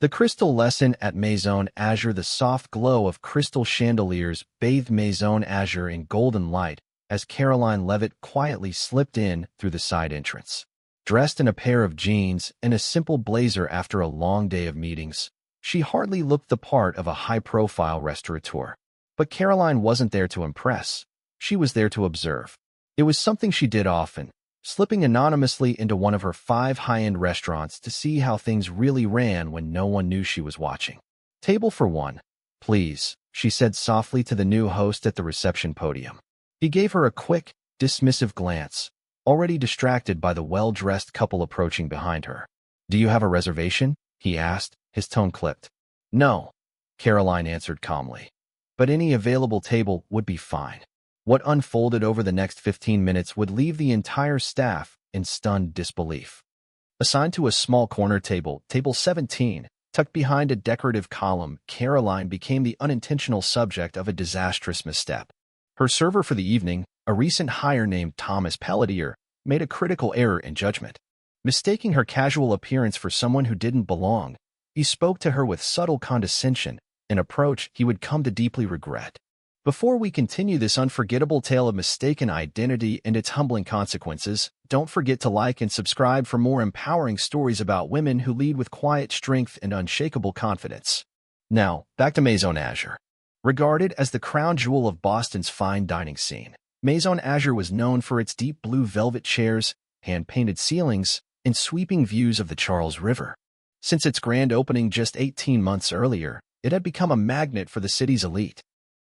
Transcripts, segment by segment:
The crystal lesson at Maison Azure. The soft glow of crystal chandeliers bathed Maison Azure in golden light as Karoline Leavitt quietly slipped in through the side entrance. Dressed in a pair of jeans and a simple blazer after a long day of meetings, she hardly looked the part of a high-profile restaurateur. But Karoline wasn't there to impress. She was there to observe. It was something she did often, slipping anonymously into one of her 5 high-end restaurants to see how things really ran when no one knew she was watching. "Table for one, please," she said softly to the new host at the reception podium. He gave her a quick, dismissive glance, already distracted by the well-dressed couple approaching behind her. "Do you have a reservation?" he asked, his tone clipped. "No," Karoline answered calmly. "But any available table would be fine." What unfolded over the next 15 minutes would leave the entire staff in stunned disbelief. Assigned to a small corner table, table 17, tucked behind a decorative column, Karoline became the unintentional subject of a disastrous misstep. Her server for the evening, a recent hire named Thomas Pelletier, made a critical error in judgment. Mistaking her casual appearance for someone who didn't belong, he spoke to her with subtle condescension, an approach he would come to deeply regret. Before we continue this unforgettable tale of mistaken identity and its humbling consequences, don't forget to like and subscribe for more empowering stories about women who lead with quiet strength and unshakable confidence. Now, back to Maison Azure. Regarded as the crown jewel of Boston's fine dining scene, Maison Azure was known for its deep blue velvet chairs, hand-painted ceilings, and sweeping views of the Charles River. Since its grand opening just 18 months earlier, it had become a magnet for the city's elite.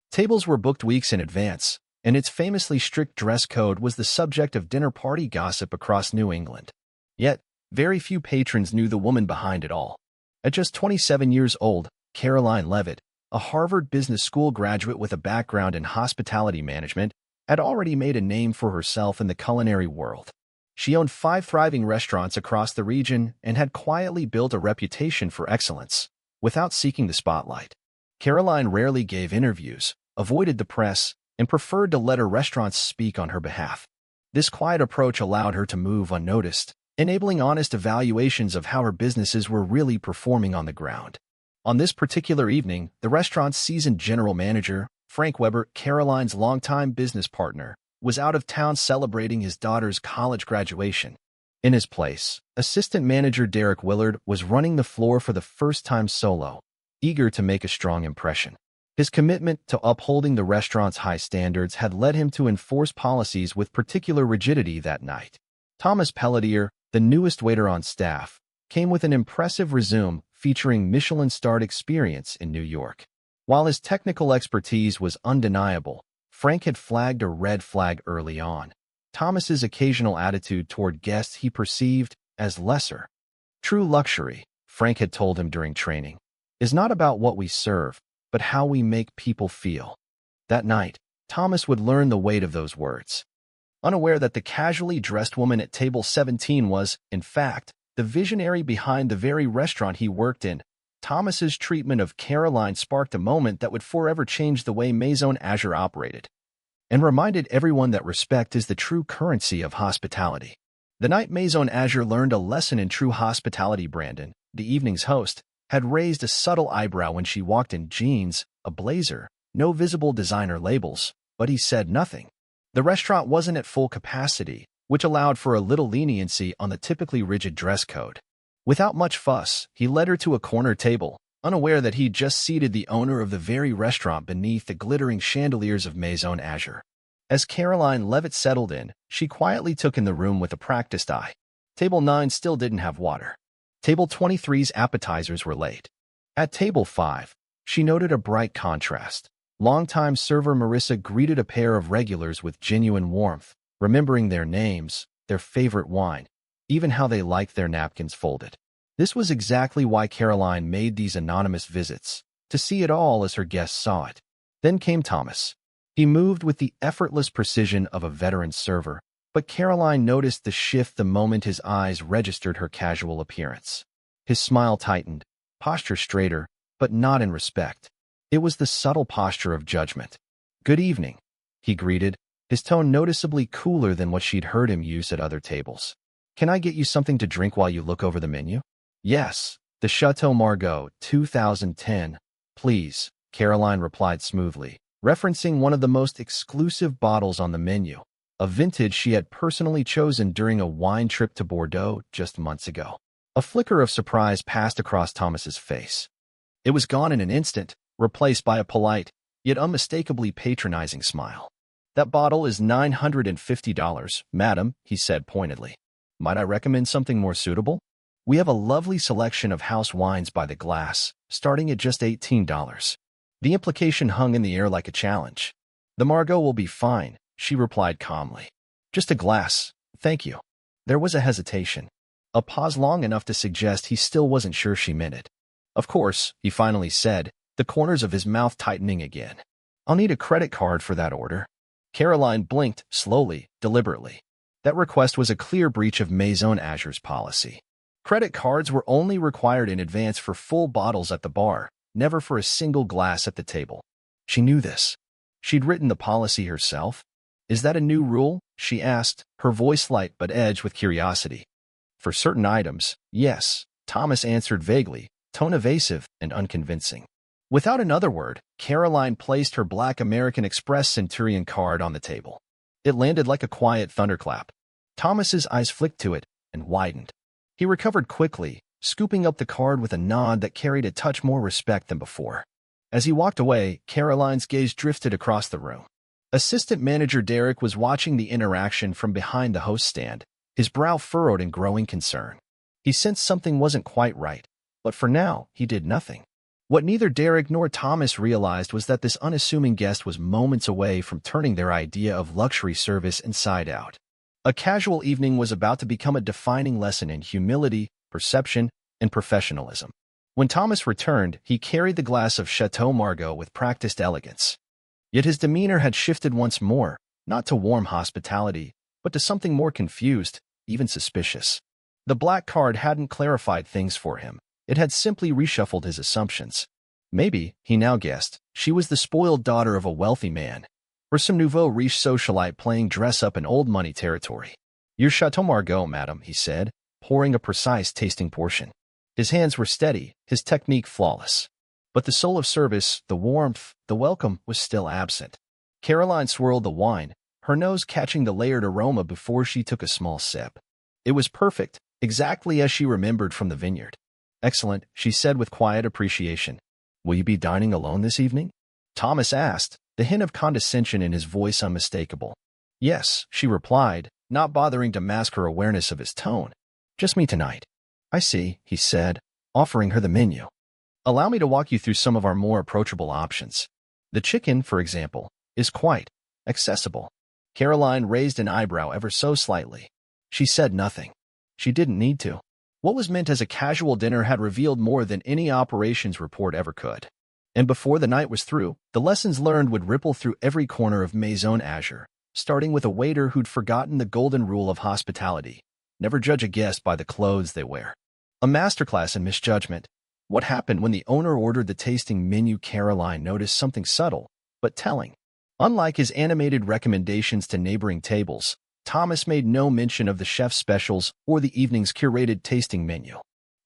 Tables were booked weeks in advance, and its famously strict dress code was the subject of dinner party gossip across New England. Yet, very few patrons knew the woman behind it all. At just 27 years old, Karoline Leavitt, a Harvard Business School graduate with a background in hospitality management, had already made a name for herself in the culinary world. She owned 5 thriving restaurants across the region and had quietly built a reputation for excellence, without seeking the spotlight. Karoline rarely gave interviews, avoided the press, and preferred to let her restaurants speak on her behalf. This quiet approach allowed her to move unnoticed, enabling honest evaluations of how her businesses were really performing on the ground. On this particular evening, the restaurant's seasoned general manager, Frank Weber, Karoline's longtime business partner, was out of town celebrating his daughter's college graduation. In his place, assistant manager Derek Willard was running the floor for the first time solo, eager to make a strong impression. His commitment to upholding the restaurant's high standards had led him to enforce policies with particular rigidity that night. Thomas Pelletier, the newest waiter on staff, came with an impressive resume featuring Michelin-starred experience in New York. While his technical expertise was undeniable, Frank had flagged a red flag early on: Thomas's occasional attitude toward guests he perceived as lesser. "True luxury," Frank had told him during training, "is not about what we serve, but how we make people feel." That night, Thomas would learn the weight of those words. Unaware that the casually dressed woman at table 17 was, in fact, the visionary behind the very restaurant he worked in, Thomas's treatment of Karoline sparked a moment that would forever change the way Maison Azure operated, and reminded everyone that respect is the true currency of hospitality. The night Maison Azure learned a lesson in true hospitality, Brandon, the evening's host, had raised a subtle eyebrow when she walked in jeans, a blazer, no visible designer labels, but he said nothing. The restaurant wasn't at full capacity, which allowed for a little leniency on the typically rigid dress code. Without much fuss, he led her to a corner table, unaware that he'd just seated the owner of the very restaurant beneath the glittering chandeliers of Maison Azure. As Karoline Leavitt settled in, she quietly took in the room with a practiced eye. Table 9 still didn't have water. Table 23's appetizers were late. At table 5, she noted a bright contrast. Longtime server Marissa greeted a pair of regulars with genuine warmth, remembering their names, their favorite wine, even how they liked their napkins folded. This was exactly why Karoline made these anonymous visits, to see it all as her guests saw it. Then came Thomas. He moved with the effortless precision of a veteran server, but Karoline noticed the shift the moment his eyes registered her casual appearance. His smile tightened, posture straighter, but not in respect. It was the subtle posture of judgment. "Good evening," he greeted, his tone noticeably cooler than what she'd heard him use at other tables. "Can I get you something to drink while you look over the menu?" "Yes," The Chateau Margaux, 2010. Please, Caroline replied smoothly, referencing one of the most exclusive bottles on the menu, a vintage she had personally chosen during a wine trip to Bordeaux just months ago. A flicker of surprise passed across Thomas's face. It was gone in an instant, replaced by a polite, yet unmistakably patronizing smile. That bottle is $950, madam, he said pointedly. Might I recommend something more suitable? We have a lovely selection of house wines by the glass, starting at just $18. The implication hung in the air like a challenge. The Margaux will be fine, she replied calmly. Just a glass, thank you. There was a hesitation. A pause long enough to suggest he still wasn't sure she meant it. Of course, he finally said, the corners of his mouth tightening again. I'll need a credit card for that order. Caroline blinked, slowly, deliberately. That request was a clear breach of Maison Azure's policy. Credit cards were only required in advance for full bottles at the bar, never for a single glass at the table. She knew this. She'd written the policy herself. Is that a new rule? She asked, her voice light but edged with curiosity. For certain items, yes, Thomas answered vaguely, tone evasive and unconvincing. Without another word, Caroline placed her black American Express Centurion card on the table. It landed like a quiet thunderclap. Thomas's eyes flicked to it and widened. He recovered quickly, scooping up the card with a nod that carried a touch more respect than before. As he walked away, Caroline's gaze drifted across the room. Assistant Manager Derek was watching the interaction from behind the host stand, his brow furrowed in growing concern. He sensed something wasn't quite right, but for now, he did nothing. What neither Derek nor Thomas realized was that this unassuming guest was moments away from turning their idea of luxury service inside out. A casual evening was about to become a defining lesson in humility, perception, and professionalism. When Thomas returned, he carried the glass of Chateau Margaux with practiced elegance. Yet his demeanor had shifted once more, not to warm hospitality, but to something more confused, even suspicious. The black card hadn't clarified things for him. It had simply reshuffled his assumptions. Maybe, he now guessed, she was the spoiled daughter of a wealthy man, or some nouveau riche socialite playing dress-up in old money territory. Your Chateau Margaux, madam, he said, pouring a precise tasting portion. His hands were steady, his technique flawless. But the soul of service, the warmth, the welcome was still absent. Caroline swirled the wine, her nose catching the layered aroma before she took a small sip. It was perfect, exactly as she remembered from the vineyard. Excellent, she said with quiet appreciation. Will you be dining alone this evening? Thomas asked, the hint of condescension in his voice unmistakable. Yes, she replied, not bothering to mask her awareness of his tone. Just me tonight. I see, he said, offering her the menu. Allow me to walk you through some of our more approachable options. The chicken, for example, is quite accessible. Caroline raised an eyebrow ever so slightly. She said nothing. She didn't need to. What was meant as a casual dinner had revealed more than any operations report ever could. And before the night was through, the lessons learned would ripple through every corner of Maison Azure, starting with a waiter who'd forgotten the golden rule of hospitality. Never judge a guest by the clothes they wear. A masterclass in misjudgment. What happened when the owner ordered the tasting menu? Caroline noticed something subtle, but telling. Unlike his animated recommendations to neighboring tables, Thomas made no mention of the chef's specials or the evening's curated tasting menu.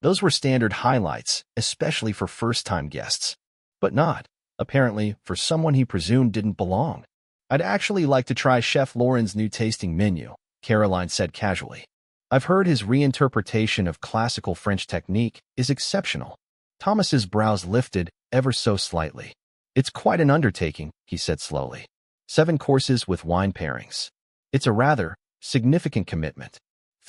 Those were standard highlights, especially for first-time guests. But not, apparently, for someone he presumed didn't belong. I'd actually like to try Chef Lauren's new tasting menu, Caroline said casually. I've heard his reinterpretation of classical French technique is exceptional. Thomas's brows lifted ever so slightly. It's quite an undertaking, he said slowly. 7 courses with wine pairings. It's a rather significant commitment.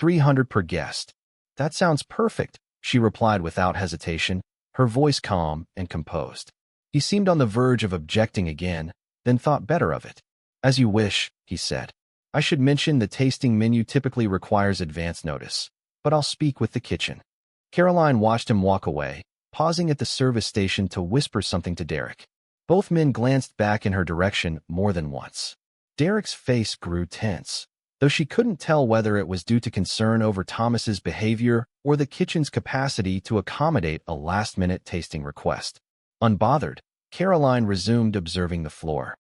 $300 per guest. That sounds perfect, she replied without hesitation, her voice calm and composed. He seemed on the verge of objecting again, then thought better of it. As you wish, he said. I should mention the tasting menu typically requires advance notice, but I'll speak with the kitchen. Caroline watched him walk away, pausing at the service station to whisper something to Derek. Both men glanced back in her direction more than once. Derek's face grew tense, though she couldn't tell whether it was due to concern over Thomas's behavior or the kitchen's capacity to accommodate a last-minute tasting request. Unbothered, Caroline resumed observing the floor.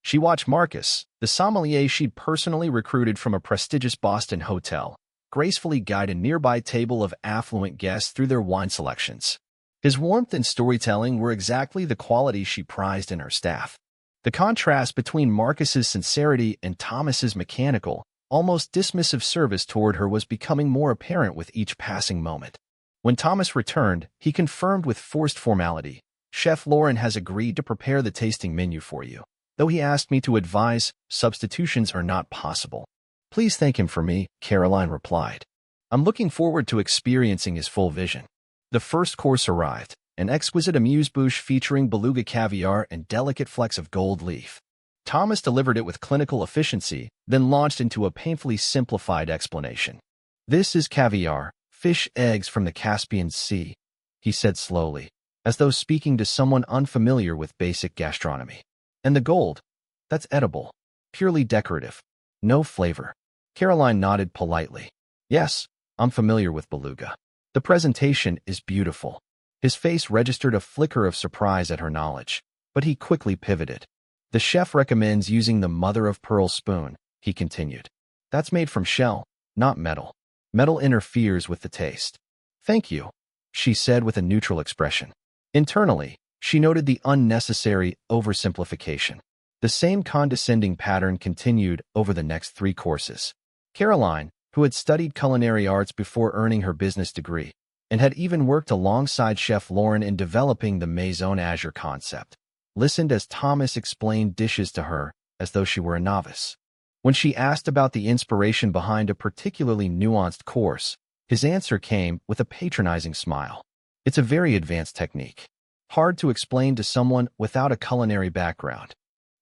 She watched Marcus, the sommelier she'd personally recruited from a prestigious Boston hotel, gracefully guide a nearby table of affluent guests through their wine selections. His warmth and storytelling were exactly the qualities she prized in her staff. The contrast between Marcus's sincerity and Thomas's mechanical, almost dismissive service toward her was becoming more apparent with each passing moment. When Thomas returned, he confirmed with forced formality, "Chef Lauren has agreed to prepare the tasting menu for you. Though he asked me to advise, substitutions are not possible." "Please thank him for me," Karoline replied. "I'm looking forward to experiencing his full vision." The first course arrived, an exquisite amuse-bouche featuring beluga caviar and delicate flecks of gold leaf. Thomas delivered it with clinical efficiency, then launched into a painfully simplified explanation. "This is caviar, fish eggs from the Caspian Sea," he said slowly, as though speaking to someone unfamiliar with basic gastronomy. "And the gold, that's edible, purely decorative, no flavor." Karoline nodded politely. "Yes, I'm familiar with beluga. The presentation is beautiful." His face registered a flicker of surprise at her knowledge, but he quickly pivoted. "The chef recommends using the mother-of-pearl spoon," he continued. "That's made from shell, not metal. Metal interferes with the taste." "Thank you," she said with a neutral expression. Internally, she noted the unnecessary oversimplification. The same condescending pattern continued over the next 3 courses. Karoline, who had studied culinary arts before earning her business degree, and had even worked alongside Chef Lauren in developing the Maison Azure concept, listened as Thomas explained dishes to her as though she were a novice. When she asked about the inspiration behind a particularly nuanced course, his answer came with a patronizing smile. "It's a very advanced technique. Hard to explain to someone without a culinary background."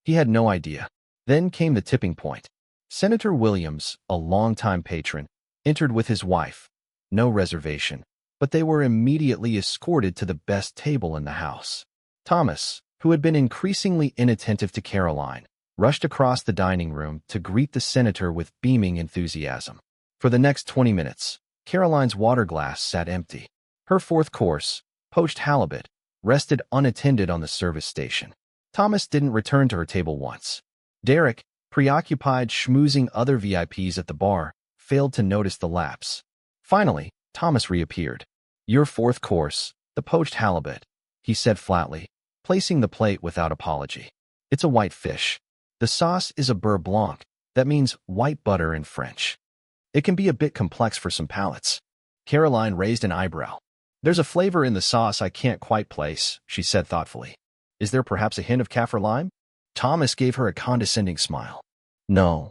He had no idea. Then came the tipping point. Senator Williams, a longtime patron, entered with his wife. No reservation, but they were immediately escorted to the best table in the house. Thomas, who had been increasingly inattentive to Karoline, rushed across the dining room to greet the senator with beaming enthusiasm. For the next 20 minutes, Karoline's water glass sat empty. Her 4th course, poached halibut, rested unattended on the service station. Thomas didn't return to her table once. Derek, preoccupied schmoozing other VIPs at the bar, failed to notice the lapse. Finally, Thomas reappeared. "Your 4th course, the poached halibut," he said flatly, placing the plate without apology. "It's a white fish. The sauce is a beurre blanc, that means white butter in French. It can be a bit complex for some palates." Karoline raised an eyebrow. "There's a flavor in the sauce I can't quite place," she said thoughtfully. "Is there perhaps a hint of kaffir lime?" Thomas gave her a condescending smile. No,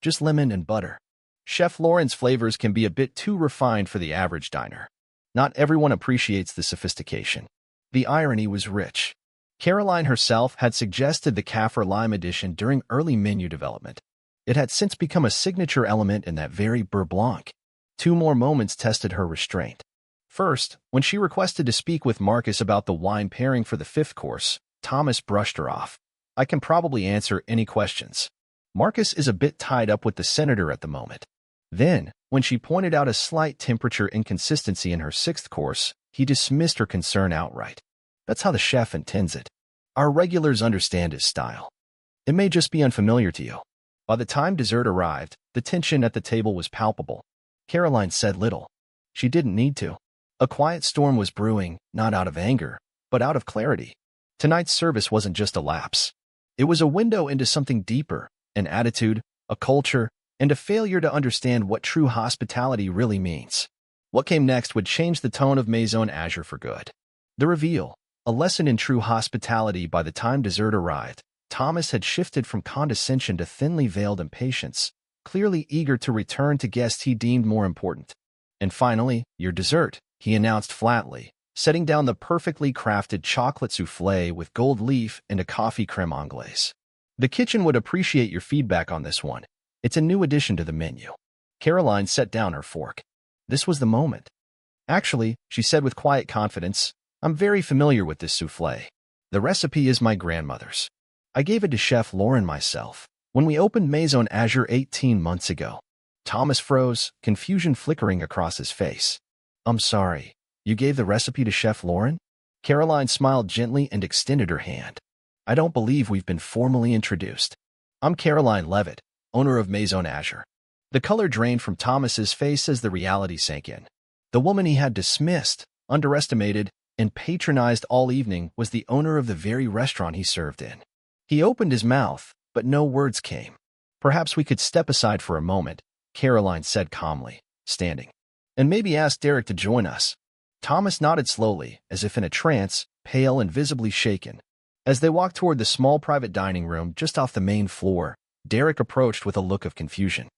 just lemon and butter. Chef Lauren's flavors can be a bit too refined for the average diner. Not everyone appreciates the sophistication." The irony was rich. Karoline herself had suggested the kaffir lime addition during early menu development. It had since become a signature element in that very beurre blanc. 2 more moments tested her restraint. First, when she requested to speak with Marcus about the wine pairing for the 5th course, Thomas brushed her off. "I can probably answer any questions. Marcus is a bit tied up with the senator at the moment." Then, when she pointed out a slight temperature inconsistency in her 6th course, he dismissed her concern outright. "That's how the chef intends it. Our regulars understand his style. It may just be unfamiliar to you." By the time dessert arrived, the tension at the table was palpable. Karoline said little. She didn't need to. A quiet storm was brewing, not out of anger, but out of clarity. Tonight's service wasn't just a lapse. It was a window into something deeper, an attitude, a culture, and a failure to understand what true hospitality really means. What came next would change the tone of Maison Azure for good. The reveal, a lesson in true hospitality. By the time dessert arrived, Thomas had shifted from condescension to thinly veiled impatience, clearly eager to return to guests he deemed more important. "And finally, your dessert," he announced flatly, setting down the perfectly crafted chocolate soufflé with gold leaf and a coffee crème anglaise. "The kitchen would appreciate your feedback on this one. It's a new addition to the menu." Karoline set down her fork. This was the moment. "Actually," she said with quiet confidence, "I'm very familiar with this soufflé. The recipe is my grandmother's. I gave it to Chef Lauren myself when we opened Maison Azure 18 months ago." Thomas froze, confusion flickering across his face. "I'm sorry, you gave the recipe to Chef Lauren?" Karoline smiled gently and extended her hand. "I don't believe we've been formally introduced. I'm Karoline Leavitt, owner of Maison Azure." The color drained from Thomas's face as the reality sank in. The woman he had dismissed, underestimated, and patronized all evening was the owner of the very restaurant he served in. He opened his mouth, but no words came. "Perhaps we could step aside for a moment," Karoline said calmly, standing. "And maybe ask Derek to join us." Thomas nodded slowly, as if in a trance, pale and visibly shaken. As they walked toward the small private dining room just off the main floor, Derek approached with a look of confusion.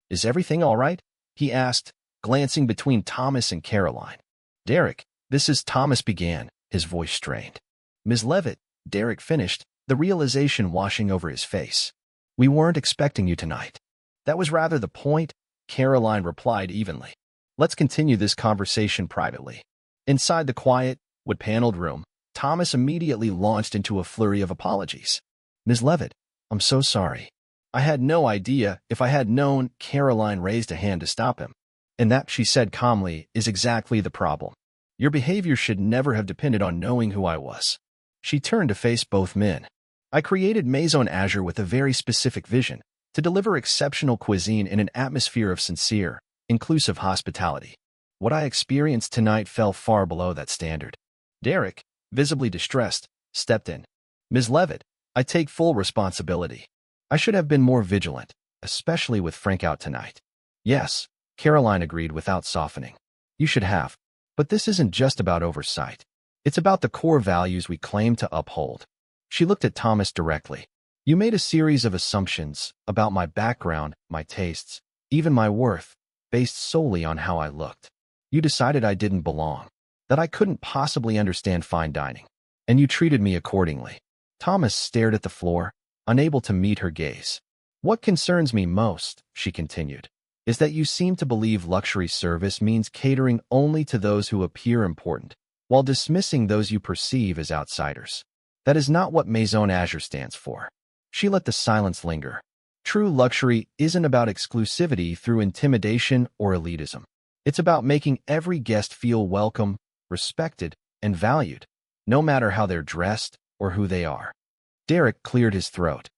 "Is everything all right?" he asked, glancing between Thomas and Karoline. "Derek, this is," Thomas began, his voice strained. "Ms. Leavitt," Derek finished, the realization washing over his face. "We weren't expecting you tonight." "That was rather the point," Karoline replied evenly. "Let's continue this conversation privately." Inside the quiet, wood-paneled room, Thomas immediately launched into a flurry of apologies. "Ms. Leavitt, I'm so sorry. I had no idea. If I had known," Karoline raised a hand to stop him. "And that," she said calmly, "is exactly the problem. Your behavior should never have depended on knowing who I was." She turned to face both men. "I created Maison Azure with a very specific vision, to deliver exceptional cuisine in an atmosphere of sincere, inclusive hospitality. What I experienced tonight fell far below that standard." Derek, visibly distressed, stepped in. "Ms. Leavitt, I take full responsibility. I should have been more vigilant, especially with Frank out tonight." "Yes," Karoline agreed without softening. "You should have. But this isn't just about oversight. It's about the core values we claim to uphold." She looked at Thomas directly. "You made a series of assumptions about my background, my tastes, even my worth, based solely on how I looked. You decided I didn't belong, that I couldn't possibly understand fine dining, and you treated me accordingly." Thomas stared at the floor, unable to meet her gaze. "What concerns me most," she continued, "is that you seem to believe luxury service means catering only to those who appear important, while dismissing those you perceive as outsiders. That is not what Maison Azure stands for." She let the silence linger. "True luxury isn't about exclusivity through intimidation or elitism. It's about making every guest feel welcome, respected, and valued, no matter how they're dressed or who they are." Derek cleared his throat.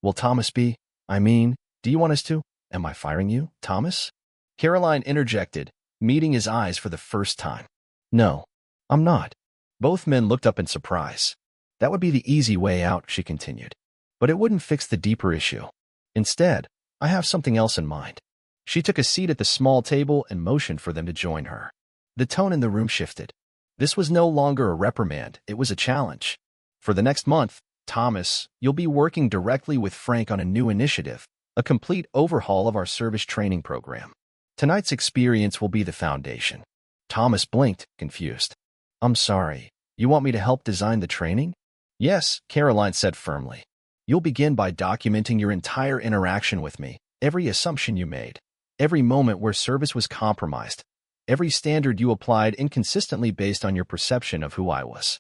"Will Thomas be? Do you want us to?" "Am I firing you, Thomas?" Karoline interjected, meeting his eyes for the first time. "No, I'm not." Both men looked up in surprise. "That would be the easy way out," she continued. "But it wouldn't fix the deeper issue. Instead, I have something else in mind." She took a seat at the small table and motioned for them to join her. The tone in the room shifted. This was no longer a reprimand, it was a challenge. "For the next month, Thomas, you'll be working directly with Frank on a new initiative, a complete overhaul of our service training program. Tonight's experience will be the foundation." Thomas blinked, confused. "I'm sorry, you want me to help design the training?" "Yes," Karoline said firmly. "You'll begin by documenting your entire interaction with me, every assumption you made, every moment where service was compromised, every standard you applied inconsistently based on your perception of who I was.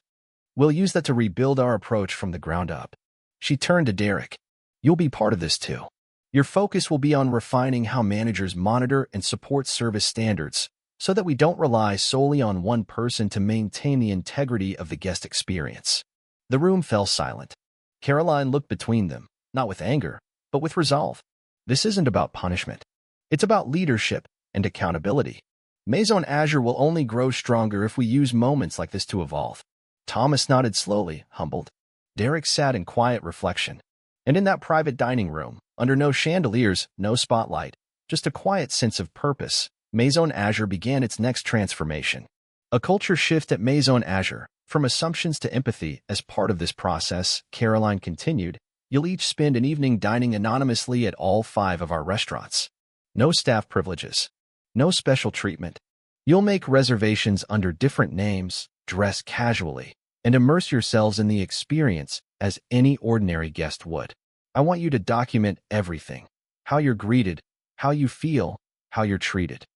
We'll use that to rebuild our approach from the ground up." She turned to Derek. "You'll be part of this too. Your focus will be on refining how managers monitor and support service standards, so that we don't rely solely on one person to maintain the integrity of the guest experience." The room fell silent. Karoline looked between them, not with anger, but with resolve. This isn't about punishment. It's about leadership and accountability. Maison Azure will only grow stronger if we use moments like this to evolve. Thomas nodded slowly, humbled. Derek sat in quiet reflection. And in that private dining room, under no chandeliers, no spotlight, just a quiet sense of purpose, Maison Azure began its next transformation. A culture shift at Maison Azure, from assumptions to empathy. As part of this process, Karoline continued, you'll each spend an evening dining anonymously at all 5 of our restaurants. No staff privileges. No special treatment. You'll make reservations under different names, dress casually, and immerse yourselves in the experience as any ordinary guest would. I want you to document everything. How you're greeted, how you feel, how you're treated.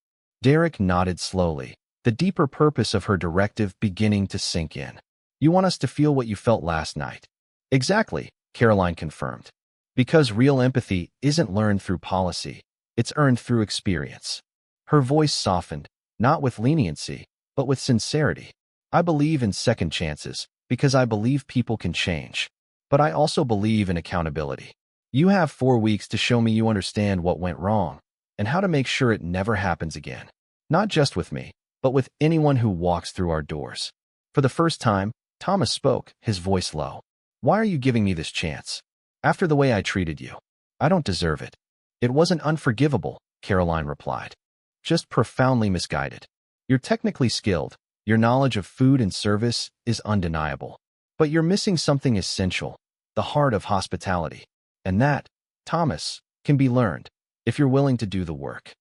Derek nodded slowly, the deeper purpose of her directive beginning to sink in. You want us to feel what you felt last night. Exactly, Karoline confirmed. Because real empathy isn't learned through policy, it's earned through experience. Her voice softened, not with leniency, but with sincerity. I believe in second chances, because I believe people can change. But I also believe in accountability. You have 4 weeks to show me you understand what went wrong. and how to make sure it never happens again. Not just with me, but with anyone who walks through our doors. For the first time, Thomas spoke, his voice low. Why are you giving me this chance? After the way I treated you. I don't deserve it. It wasn't unforgivable, Karoline replied. Just profoundly misguided. You're technically skilled. Your knowledge of food and service is undeniable. But you're missing something essential, the heart of hospitality. And that, Thomas, can be learned, if you're willing to do the work.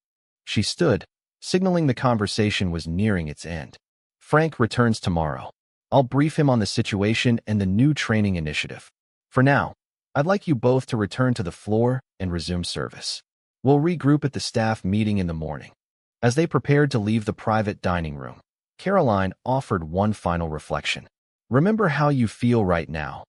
She stood, signaling the conversation was nearing its end. Frank returns tomorrow. I'll brief him on the situation and the new training initiative. For now, I'd like you both to return to the floor and resume service. We'll regroup at the staff meeting in the morning. As they prepared to leave the private dining room, Karoline offered one final reflection. Remember how you feel right now.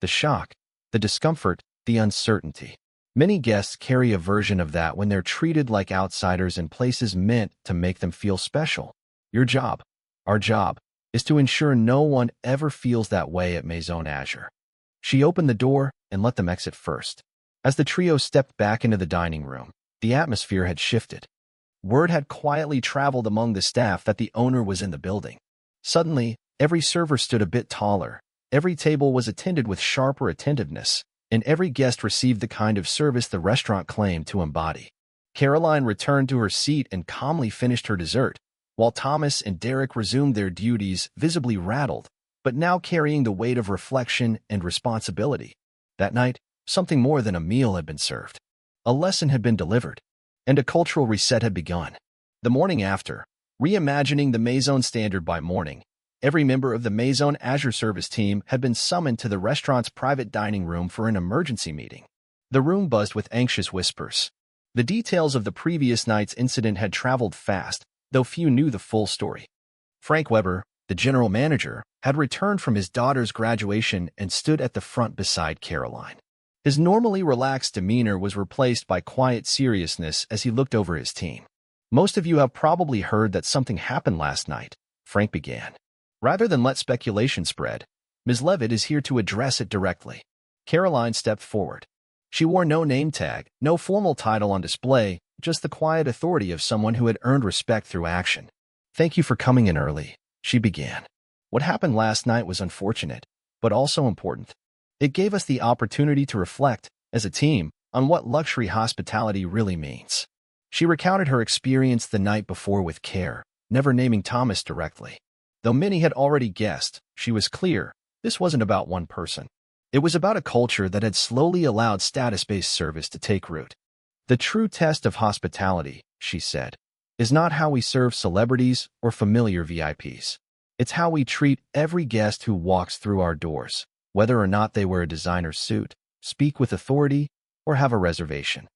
The shock, the discomfort, the uncertainty. Many guests carry a version of that when they're treated like outsiders in places meant to make them feel special. Your job, our job, is to ensure no one ever feels that way at Maison Azure. She opened the door and let them exit first. As the trio stepped back into the dining room, the atmosphere had shifted. Word had quietly traveled among the staff that the owner was in the building. Suddenly, every server stood a bit taller, every table was attended with sharper attentiveness, and every guest received the kind of service the restaurant claimed to embody. Karoline returned to her seat and calmly finished her dessert, while Thomas and Derek resumed their duties, visibly rattled, but now carrying the weight of reflection and responsibility. That night, something more than a meal had been served. A lesson had been delivered, and a cultural reset had begun. The morning after, reimagining the Maison Standard by morning, every member of the Maison Azure service team had been summoned to the restaurant's private dining room for an emergency meeting. The room buzzed with anxious whispers. The details of the previous night's incident had traveled fast, though few knew the full story. Frank Weber, the general manager, had returned from his daughter's graduation and stood at the front beside Karoline. His normally relaxed demeanor was replaced by quiet seriousness as he looked over his team. Most of you have probably heard that something happened last night, Frank began. Rather than let speculation spread, Ms. Leavitt is here to address it directly. Karoline stepped forward. She wore no name tag, no formal title on display, just the quiet authority of someone who had earned respect through action. Thank you for coming in early, she began. What happened last night was unfortunate, but also important. It gave us the opportunity to reflect, as a team, on what luxury hospitality really means. She recounted her experience the night before with care, never naming Thomas directly. Though many had already guessed, she was clear, this wasn't about one person. It was about a culture that had slowly allowed status-based service to take root. The true test of hospitality, she said, is not how we serve celebrities or familiar VIPs. It's how we treat every guest who walks through our doors, whether or not they wear a designer suit, speak with authority, or have a reservation.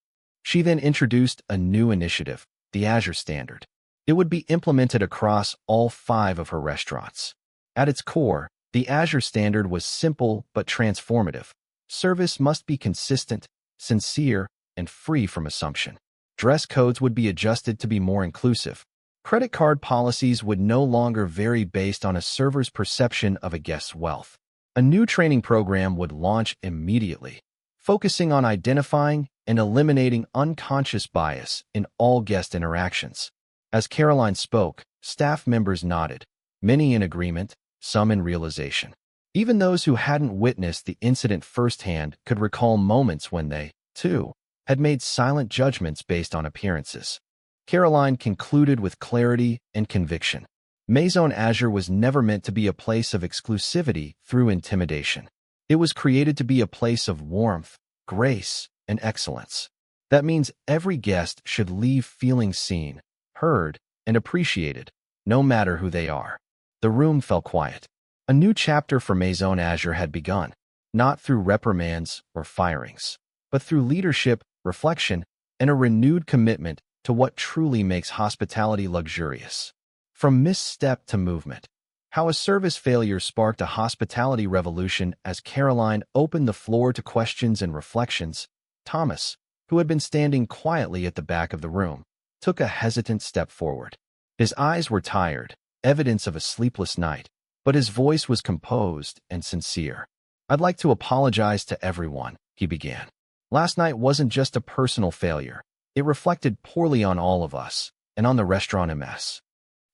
She then introduced a new initiative, the Azure Standard. It would be implemented across all 5 of her restaurants. At its core, the Azure Standard was simple but transformative. Service must be consistent, sincere, and free from assumption. Dress codes would be adjusted to be more inclusive. Credit card policies would no longer vary based on a server's perception of a guest's wealth. A new training program would launch immediately, focusing on identifying and eliminating unconscious bias in all guest interactions. As Karoline spoke, staff members nodded, many in agreement, some in realization. Even those who hadn't witnessed the incident firsthand could recall moments when they, too, had made silent judgments based on appearances. Karoline concluded with clarity and conviction. Maison Azure was never meant to be a place of exclusivity through intimidation. It was created to be a place of warmth, grace, and excellence. That means every guest should leave feeling seen, heard, and appreciated, no matter who they are. The room fell quiet. A new chapter for Maison Azure had begun, not through reprimands or firings, but through leadership, reflection, and a renewed commitment to what truly makes hospitality luxurious. From misstep to movement. How a service failure sparked a hospitality revolution. As Karoline opened the floor to questions and reflections, Thomas, who had been standing quietly at the back of the room, took a hesitant step forward. His eyes were tired, evidence of a sleepless night, but his voice was composed and sincere. I'd like to apologize to everyone, he began. Last night wasn't just a personal failure. It reflected poorly on all of us, and on the restaurant MS.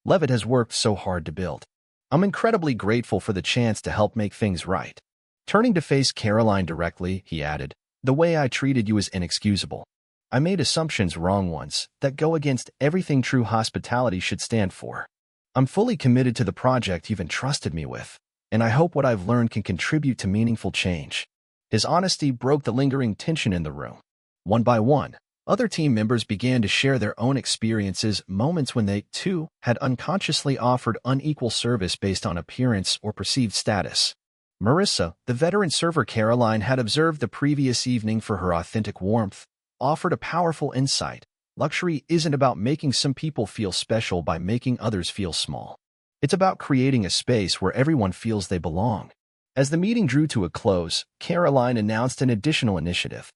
Leavitt has worked so hard to build. I'm incredibly grateful for the chance to help make things right. Turning to face Karoline directly, he added, the way I treated you is inexcusable. I made assumptions, wrong ones, that go against everything true hospitality should stand for. I'm fully committed to the project you've entrusted me with, and I hope what I've learned can contribute to meaningful change. His honesty broke the lingering tension in the room. One by one, other team members began to share their own experiences, moments when they, too, had unconsciously offered unequal service based on appearance or perceived status. Marissa, the veteran server Karoline had observed the previous evening for her authentic warmth, offered a powerful insight. Luxury isn't about making some people feel special by making others feel small. It's about creating a space where everyone feels they belong. As the meeting drew to a close, Karoline announced an additional initiative.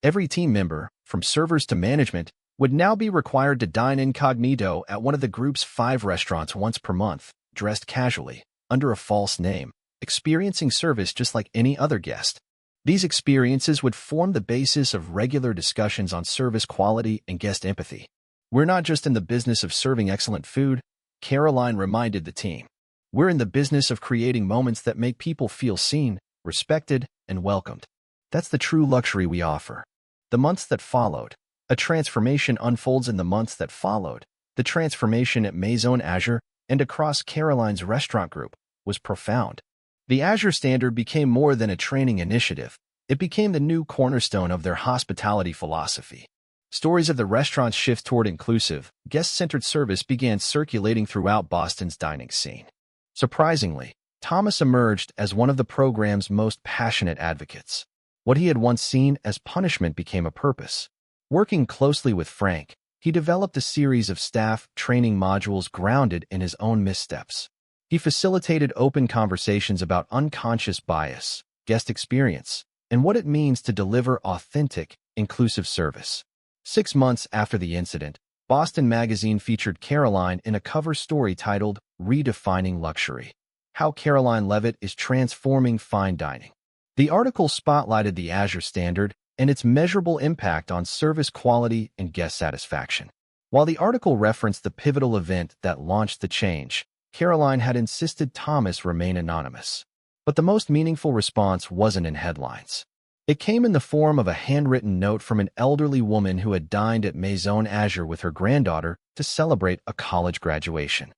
Every team member, from servers to management, would now be required to dine incognito at one of the group's 5 restaurants once per month, dressed casually, under a false name, experiencing service just like any other guest. These experiences would form the basis of regular discussions on service quality and guest empathy. We're not just in the business of serving excellent food, Karoline reminded the team. We're in the business of creating moments that make people feel seen, respected, and welcomed. That's the true luxury we offer. The months that followed. A transformation unfolds in the months that followed. The transformation at Maison Azure and across Karoline's restaurant group was profound. The Azure Standard became more than a training initiative. It became the new cornerstone of their hospitality philosophy. Stories of the restaurant's shift toward inclusive, guest-centered service began circulating throughout Boston's dining scene. Surprisingly, Thomas emerged as one of the program's most passionate advocates. What he had once seen as punishment became a purpose. Working closely with Frank, he developed a series of staff training modules grounded in his own missteps. He facilitated open conversations about unconscious bias, guest experience, and what it means to deliver authentic, inclusive service. 6 months after the incident, Boston Magazine featured Karoline in a cover story titled Redefining Luxury: How Karoline Leavitt is Transforming Fine Dining. The article spotlighted the Azure Standard and its measurable impact on service quality and guest satisfaction. While the article referenced the pivotal event that launched the change, Karoline had insisted Thomas remain anonymous. But the most meaningful response wasn't in headlines. It came in the form of a handwritten note from an elderly woman who had dined at Maison Azure with her granddaughter to celebrate a college graduation.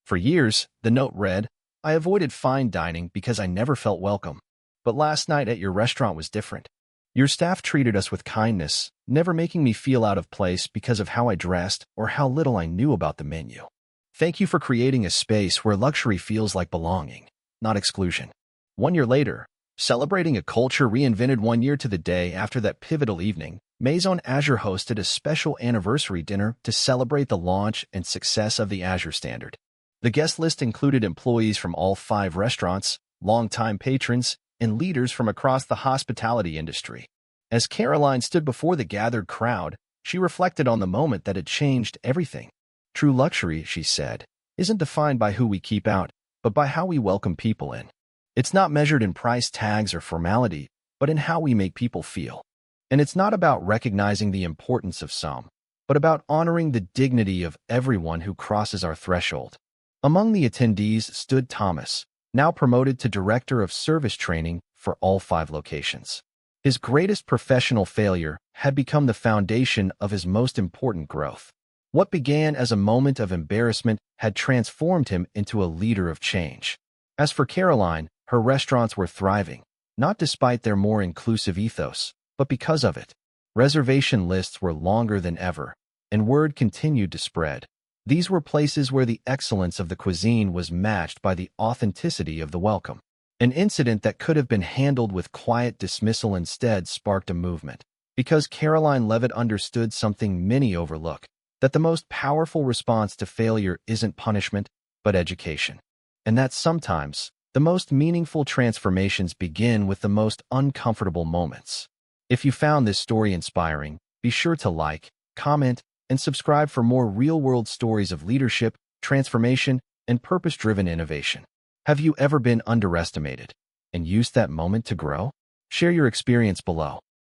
For years, the note read, "I avoided fine dining because I never felt welcome. But last night at your restaurant was different. Your staff treated us with kindness, never making me feel out of place because of how I dressed or how little I knew about the menu. Thank you for creating a space where luxury feels like belonging, not exclusion." 1 year later, celebrating a culture reinvented 1 year to the day after that pivotal evening, Maison Azure hosted a special anniversary dinner to celebrate the launch and success of the Azure Standard. The guest list included employees from all 5 restaurants, longtime patrons, and leaders from across the hospitality industry. As Karoline stood before the gathered crowd, she reflected on the moment that had changed everything. True luxury, she said, isn't defined by who we keep out, but by how we welcome people in. It's not measured in price tags or formality, but in how we make people feel. And it's not about recognizing the importance of some, but about honoring the dignity of everyone who crosses our threshold. Among the attendees stood Thomas, now promoted to Director of Service Training for all 5 locations. His greatest professional failure had become the foundation of his most important growth. What began as a moment of embarrassment had transformed him into a leader of change. As for Karoline, her restaurants were thriving, not despite their more inclusive ethos, but because of it. Reservation lists were longer than ever, and word continued to spread. These were places where the excellence of the cuisine was matched by the authenticity of the welcome. An incident that could have been handled with quiet dismissal instead sparked a movement, because Karoline Leavitt understood something many overlook, that the most powerful response to failure isn't punishment, but education. And that sometimes, the most meaningful transformations begin with the most uncomfortable moments. If you found this story inspiring, be sure to like, comment, and subscribe for more real-world stories of leadership, transformation, and purpose-driven innovation. Have you ever been underestimated and used that moment to grow? Share your experience below.